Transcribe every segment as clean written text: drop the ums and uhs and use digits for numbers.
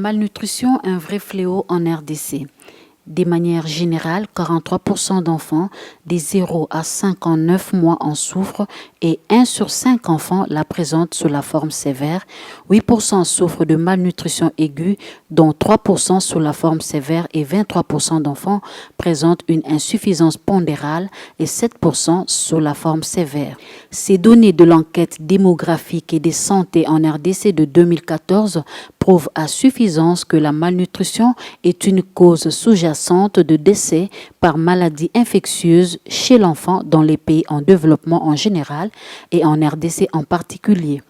malnutrition, un vrai fléau en RDC. De manière générale, 43% d'enfants des 0 à 5 ans 9 mois en souffrent et 1 sur 5 enfants la présentent sous la forme sévère. 8% souffrent de malnutrition aiguë, dont 3% sous la forme sévère et 23% d'enfants présentent une insuffisance pondérale et 7% sous la forme sévère. Ces données de l'enquête démographique et de santé en RDC de 2014 prouvent à suffisance que la malnutrition est une cause sous-jacente de décès par maladie infectieuse chez l'enfant dans les pays en développement en général et en RDC en particulier,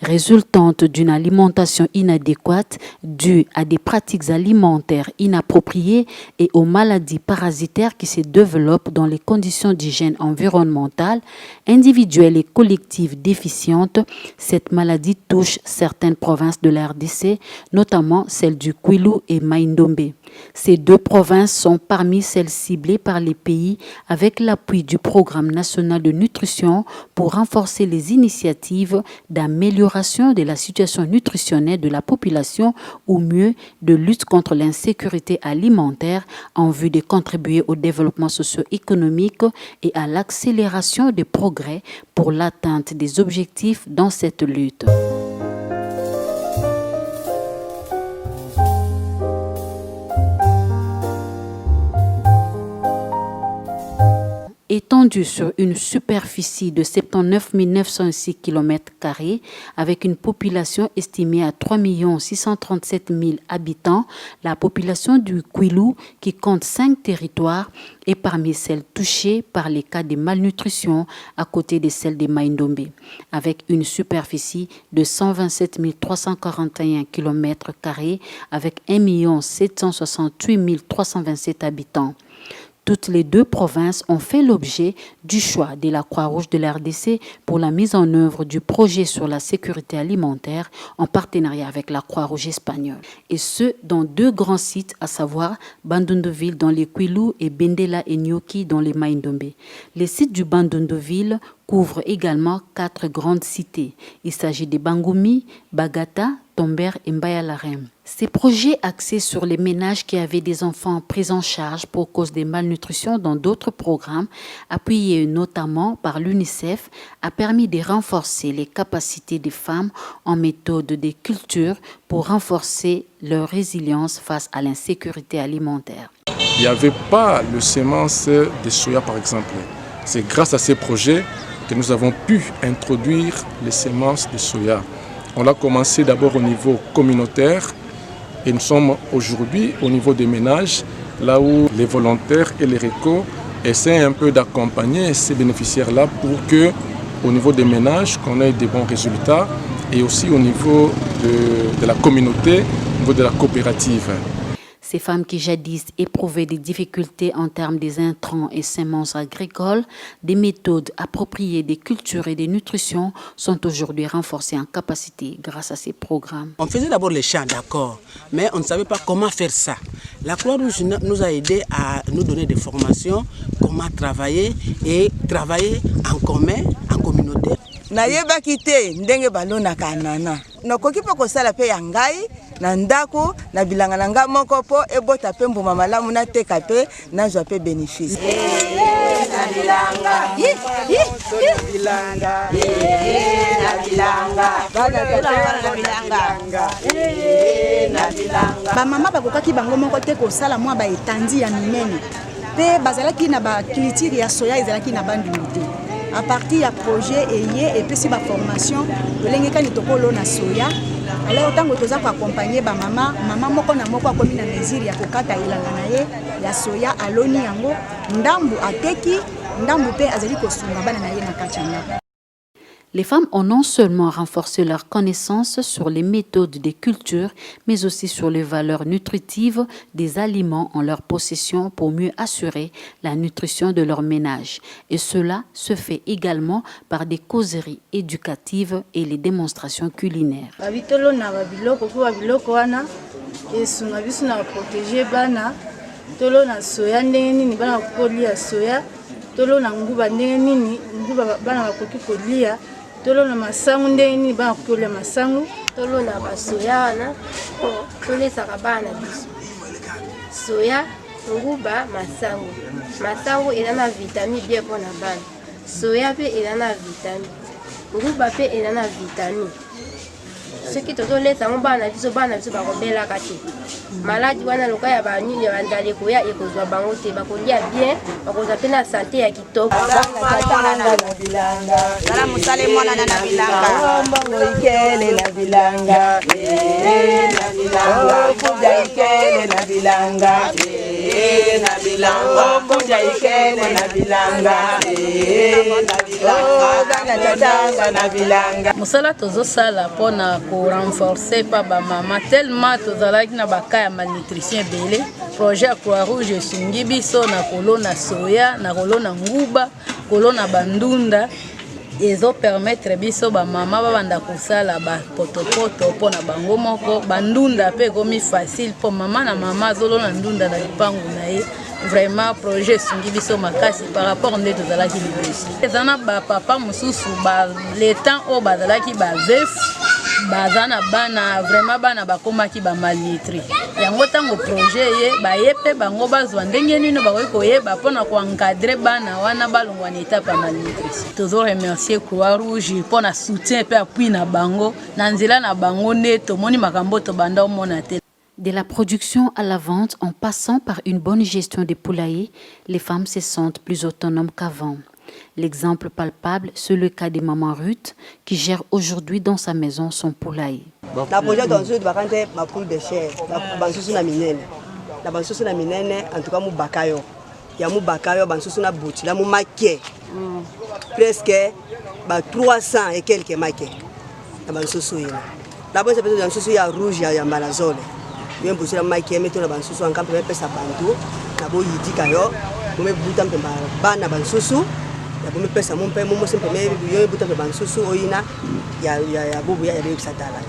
résultante d'une alimentation inadéquate due à des pratiques alimentaires inappropriées et aux maladies parasitaires qui se développent dans les conditions d'hygiène environnementale, individuelles et collectives déficientes. Cette maladie touche certaines provinces de la RDC, notamment celles du Kwilu et Mai-Ndombe. Ces deux provinces sont parmi celles ciblées par les pays avec l'appui du Programme national de nutrition pour renforcer les initiatives d'amélioration de la situation nutritionnelle de la population ou mieux de lutte contre l'insécurité alimentaire en vue de contribuer au développement socio-économique et à l'accélération des progrès pour l'atteinte des objectifs dans cette lutte. Étendue sur une superficie de 79 906 km² avec une population estimée à 3 637 000 habitants, la population du Kwilu, qui compte 5 territoires, est parmi celles touchées par les cas de malnutrition à côté de celles de Mai-Ndombe, avec une superficie de 127 341 km² avec 1 768 327 habitants. Toutes les deux provinces ont fait l'objet du choix de la Croix-Rouge de la RDC pour la mise en œuvre du projet sur la sécurité alimentaire en partenariat avec la Croix-Rouge espagnole. Et ce, dans deux grands sites, à savoir Bandunduville dans les Kwilu et Bendela et Nyoki dans les Mai-Ndombe. Les sites du Bandunduville couvrent également 4 grandes cités. Il s'agit de Bangumi, Bagata, Tomber et Mbayalarem. Ces projets axés sur les ménages qui avaient des enfants pris en charge pour cause de malnutrition dans d'autres programmes, appuyés notamment par l'UNICEF, a permis de renforcer les capacités des femmes en méthode de culture pour renforcer leur résilience face à l'insécurité alimentaire. Il n'y avait pas de semences de soya par exemple. C'est grâce à ces projets que nous avons pu introduire les semences de soya. On a commencé d'abord au niveau communautaire et nous sommes aujourd'hui au niveau des ménages, là où les volontaires et les récoltes essaient un peu d'accompagner ces bénéficiaires-là pour que, au niveau des ménages, qu'on ait des bons résultats et aussi au niveau de la communauté, au niveau de la coopérative. Ces femmes qui jadis éprouvaient des difficultés en termes des intrants et semences agricoles, des méthodes appropriées des cultures et des nutritions sont aujourd'hui renforcées en capacité grâce à ces programmes. On faisait d'abord les champs, d'accord, mais on ne savait pas comment faire ça. La Croix-Rouge nous a aidé à nous donner des formations, comment travailler et travailler en commun, en communauté. Nayeba kite ndenge balona kanana. Nakoki pa kosala pe yangai na ndako na bilanga na nga moko po ebota pe mbuma malamu na teka pe na zwa pe bénéfice. Na bilanga. Bilanga. Na bilanga. Ba mama bakokaki bango moko te kosala mwa ba etandi ya minene. Pe bazalaki na ba culture ya soya ezalaki na bandumite. À partir du projet et puis si la formation, na soya. Alors tant que tu as accompagné ba maman moko na moko akomi na mesure ya kokata ilanga na ye ya soya aloni yango ndambu ateki ndambu pe azali kosunga bana na ye na kachanga. Les femmes ont non seulement renforcé leurs connaissances sur les méthodes des cultures, mais aussi sur les valeurs nutritives des aliments en leur possession pour mieux assurer la nutrition de leur ménage. Et cela se fait également par des causeries éducatives et les démonstrations culinaires. Tolo na masangu ndenge nini bana kolia masangu tolona basoya wana po tolesaka bana biso soya nguba masango eza na vitamine bien mpona bana soya mpe eza na vitamine nguba mpe eza na vitamine soki tozolesa yango bana biso bakobelaka te maladi wana loka ya banini ya bandala ekoya ekozwa bango te bakolia bien bakozwa mpe na sante ya kitoko mosale monana na bilanga mbongo ikele na bilanga kuja ikele na bilanga kuja ikele na bilanga na bilanga mosala tozosala mpona korenforce pa bamama tellement tozalaki na baka ya malnutrition ebele projet ya croix rouge esungi biso na kolona soya na kolona nguba kolona bandunda ezopermettre biso bamama babanda kosala bapotopoto mpona bango moko bandunda mpe ekomi facile mpo mama na mama azolona ndunda na lipangu na ye vraiment projet esungi biso makasi par rapport nde tozalaki liboso eza na bapapa mosusu le temps oyo bazalaki bavefu baza na bana vraiment bana bakomaki bamalnutri yango ntango projet ye baye mpe bango bazwa ndenge nini bakoki koyeba mpona koencadre bana wana balongwa na etape ya malnutrition tozoremercier croix rouge mpona soutien mpe appui na bango na nzela na bango nde tomoni makambo tobanda omona te. De la production à la vente, en passant par une bonne gestion des poulaillers, les femmes se sentent plus autonomes qu'avant. L'exemple palpable, c'est le cas de Maman Ruth, qui gère aujourd'hui dans sa maison son poulailler. La projet d'ensuite va rentrer ma poule de chair, la bansusu na minene. La bansusu na minene, en tout cas, mou bakayo. Il y a mou bakayo, bansusu na bouti, la mou maquet. Presque 300 et quelques maquets. La bansusu là. La bonne c'est bansusu ya rouge ya malazole. Bien pour la maquet, mettons la bansusu en camp, mais pesa bantu. La bo yidi kayo, vous me boutam pe bana bansusu. Ya bo me pesa mon pe mo sempre me yo boutam pe bansusu oyina. Ya bobu ya rebi satala.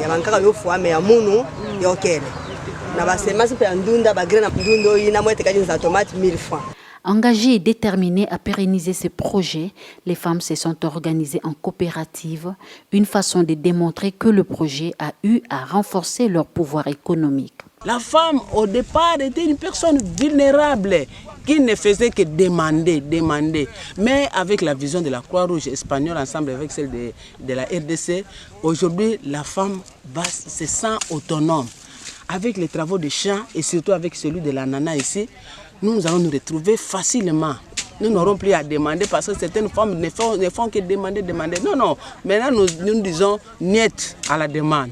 Ya bankaka yo fwa me ya munu yo kele. Na ba semence pe ndunda ba grena ndunda oyina mo eteka za tomate 1000 francs. Engagées et déterminées à pérenniser ces projets, les femmes se sont organisées en coopérative, une façon de démontrer que le projet a eu à renforcer leur pouvoir économique. La femme, au départ, était une personne vulnérable qui ne faisait que demander. Mais avec la vision de la Croix-Rouge espagnole, ensemble avec celle de la RDC, aujourd'hui, la femme se sent autonome. Avec les travaux de champ et surtout avec celui de la nana ici, nous allons nous retrouver facilement. Nous n'aurons plus à demander parce que certaines femmes ne font que demander. Non. Maintenant, nous disons niet à la demande.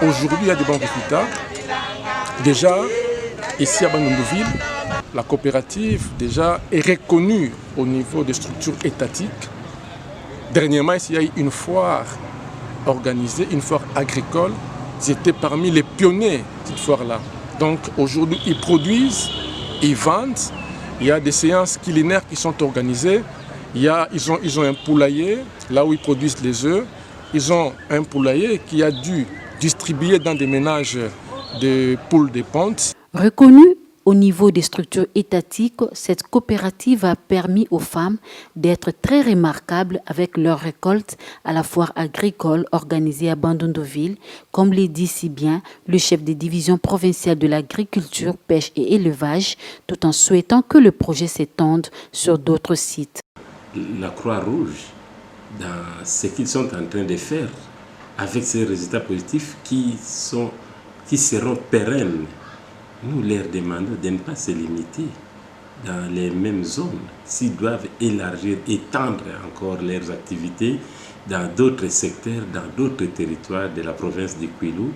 Aujourd'hui, il y a des bons résultats. Déjà, ici à Bandundu-Ville, la coopérative déjà est reconnue au niveau des structures étatiques. Dernièrement, ici, il y a eu une foire organisée, une foire agricole. Ils étaient parmi les pionniers de cette foire-là. Donc aujourd'hui, ils produisent, ils vendent. Il y a des séances culinaires qui sont organisées. Ils ont un poulailler, là où ils produisent les œufs. Ils ont un poulailler qui a dû distribuer dans des ménages de poules de ponte. Reconnue au niveau des structures étatiques, cette coopérative a permis aux femmes d'être très remarquables avec leurs récoltes à la foire agricole organisée à Bandundu-Ville, comme l'a dit si bien le chef des divisions provinciales de l'agriculture, pêche et élevage, tout en souhaitant que le projet s'étende sur d'autres sites. La Croix-Rouge, dans ce qu'ils sont en train de faire, avec ces résultats positifs qui seront pérennes, nous leur demandons de ne pas se limiter dans les mêmes zones. S'ils doivent élargir, étendre encore leurs activités dans d'autres secteurs, dans d'autres territoires de la province du Kwilu,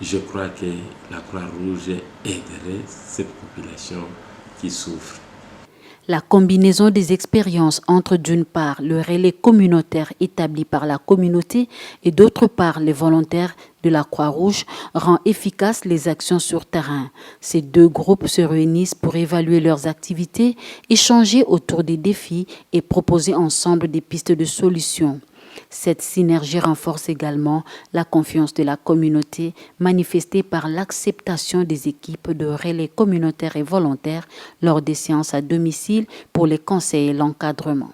je crois que la Croix-Rouge aiderait cette population qui souffre. La combinaison des expériences entre d'une part le relais communautaire établi par la communauté et d'autre part les volontaires de la Croix-Rouge rend efficaces les actions sur terrain. Ces deux groupes se réunissent pour évaluer leurs activités, échanger autour des défis et proposer ensemble des pistes de solutions. Cette synergie renforce également la confiance de la communauté, manifestée par l'acceptation des équipes de relais communautaires et volontaires lors des séances à domicile pour les conseils et l'encadrement.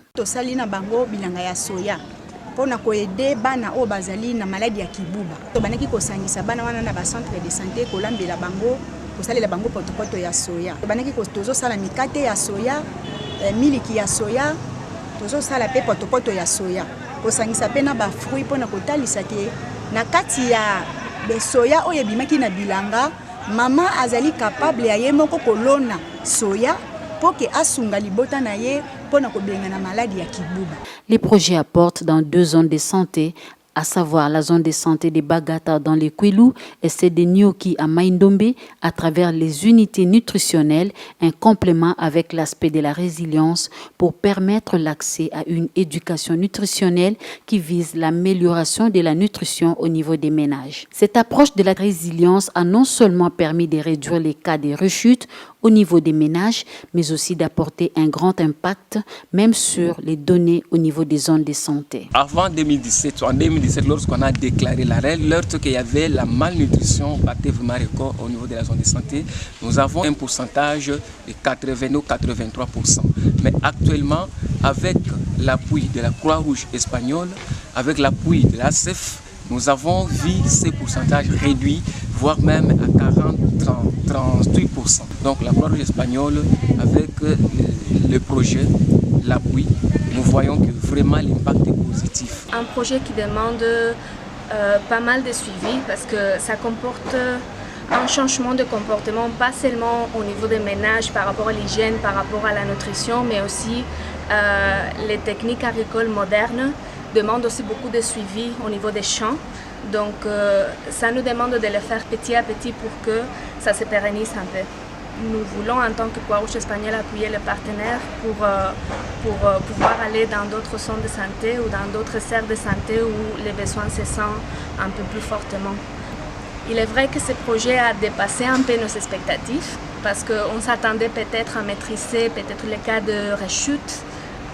Pona koede bana o bazali na maladie ya kibuba to banaki kosangisa bana wana na ba centre de santé kolambela bango kosalela bango potopoto ya soya to banaki tozo sala mikate ya soya miliki ya soya tozo sala pe potopoto ya soya kosangisa pe na ba fruit pona kotalisa ke na kati ya be soya oyo bimaki na bilanga mama azali capable ya ye moko kolona soya poke asunga libota na ye. Les projets apportent dans 2 zones de santé, à savoir la zone de santé de Bagata dans les Kwilu et celle de Nyoki à Maindombe, à travers les unités nutritionnelles, un complément avec l'aspect de la résilience pour permettre l'accès à une éducation nutritionnelle qui vise l'amélioration de la nutrition au niveau des ménages. Cette approche de la résilience a non seulement permis de réduire les cas de rechute au niveau des ménages, mais aussi d'apporter un grand impact, même sur les données au niveau des zones de santé. Avant 2017, en 2017, lorsqu'on a déclaré l'arrêt, lorsqu'il y avait la malnutrition, battait vraiment record au niveau de la zone de santé, nous avons un pourcentage de 80-83%. Mais actuellement, avec l'appui de la Croix-Rouge espagnole, avec l'appui de l'ACEF, nous avons vu ces pourcentages réduits, voire même à 40-38%. Donc la Croix-Rouge espagnole, avec le projet, l'appui, nous voyons que vraiment l'impact est positif. Un projet qui demande pas mal de suivi parce que ça comporte un changement de comportement, pas seulement au niveau des ménages par rapport à l'hygiène, par rapport à la nutrition, mais aussi les techniques agricoles modernes demandent aussi beaucoup de suivi au niveau des champs. Donc ça nous demande de le faire petit à petit pour que ça se pérennise un peu. Nous voulons en tant que Croix-Rouge espagnole appuyer les partenaires pour pouvoir aller dans d'autres centres de santé ou dans d'autres serres de santé où les besoins se sentent un peu plus fortement. Il est vrai que ce projet a dépassé un peu nos expectatives parce qu'on s'attendait peut-être à maîtriser peut-être les cas de rechute,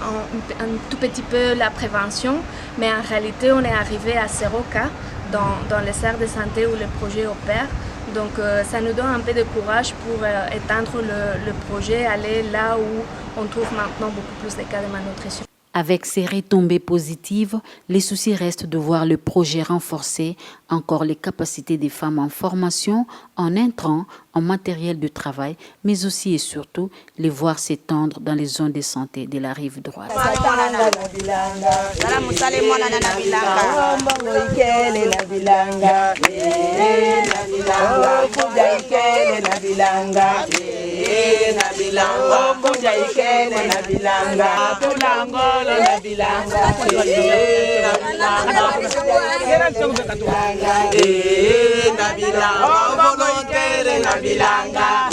un tout petit peu la prévention, mais en réalité on est arrivé à 0 cas dans les serres de santé où le projet opère. Donc ça nous donne un peu de courage pour étendre le projet, aller là où on trouve maintenant beaucoup plus de cas de malnutrition. Avec ces retombées positives, les soucis restent de voir le projet renforcer encore les capacités des femmes en formation, en intrants, en matériel de travail, mais aussi et surtout les voir s'étendre dans les zones de santé de la rive droite. Nabilanga